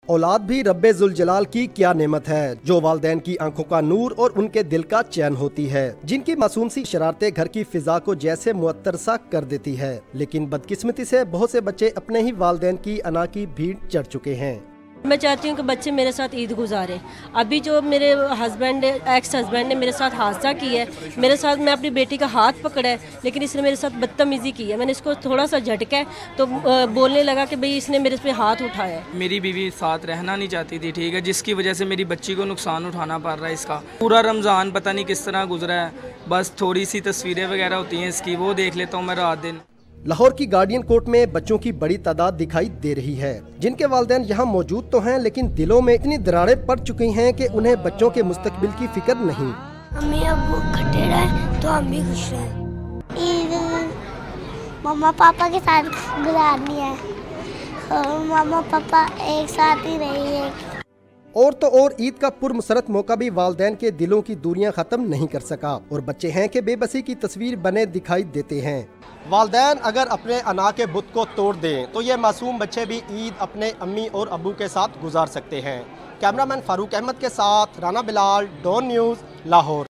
औलाद भी रब्बे जुल जलाल की क्या नेमत है, जो वालदैन की आंखों का नूर और उनके दिल का चैन होती है, जिनकी मासूम सी शरारतें घर की फिजा को जैसे मुअत्तर सा कर देती है। लेकिन बदकिस्मती से बहुत से बच्चे अपने ही वालदैन की अना की भीड़ चढ़ चुके हैं। मैं चाहती हूँ कि बच्चे मेरे साथ ईद गुजारे। अभी जो मेरे एक्स हस्बैंड ने मेरे साथ हादसा किया है, मेरे साथ मैं अपनी बेटी का हाथ पकड़ा है, लेकिन इसने मेरे साथ बदतमीजी की है। मैंने इसको थोड़ा सा झटका है तो बोलने लगा कि भाई इसने मेरे पे हाथ उठाया है। मेरी बीवी साथ रहना नहीं चाहती थी, ठीक है, जिसकी वजह से मेरी बच्ची को नुकसान उठाना पड़ रहा है। इसका पूरा रमज़ान पता नहीं किस तरह गुजरा है। बस थोड़ी सी तस्वीरें वगैरह होती हैं इसकी, वो देख लेता हूँ मैं रात दिन। लाहौर की गार्डियन कोर्ट में बच्चों की बड़ी तादाद दिखाई दे रही है, जिनके वालिदैन यहाँ मौजूद तो हैं, लेकिन दिलों में इतनी दरारें पड़ चुकी हैं कि उन्हें बच्चों के मुस्तकबिल की फिक्र नहीं। अम्मी अब्बू इकट्ठे रहे तो हम भी खुश रहे। ईद मम्मा पापा के साथ गुजारनी है और मम्मा पापा एक साथ ही रही है। और तो और ईद का पुरमसरत मौका भी वालदैन के दिलों की दूरियां खत्म नहीं कर सका और बच्चे हैं कि बेबसी की तस्वीर बने दिखाई देते हैं। वालदैन अगर अपने अना के बुत को तोड़ दें तो ये मासूम बच्चे भी ईद अपने अम्मी और अबू के साथ गुजार सकते हैं। कैमरामैन फारूक अहमद के साथ राना बिलाल, डॉन न्यूज़, लाहौर।